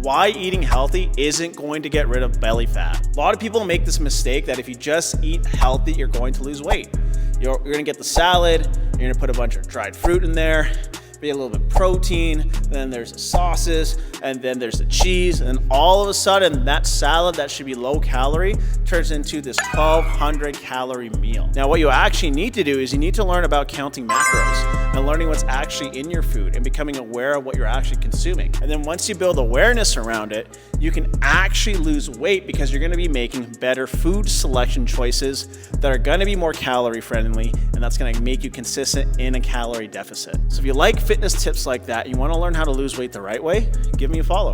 Why eating healthy isn't going to get rid of belly fat. A lot of people make this mistake that if you just eat healthy, you're going to lose weight. You're gonna get the salad, you're gonna put a bunch of dried fruit in there, be a little bit of protein, then there's the sauces, and then there's the cheese, and all of a sudden that salad that should be low calorie turns into this 1,200 calorie meal. Now what you actually need to do is you need to learn about counting macros and learning what's actually in your food and becoming aware of what you're actually consuming. And then once you build awareness around it, you can actually lose weight because you're gonna be making better food selection choices that are gonna be more calorie friendly, and that's gonna make you consistent in a calorie deficit. So if you like fitness tips like that, you wanna learn how to lose weight the right way, give me a follow.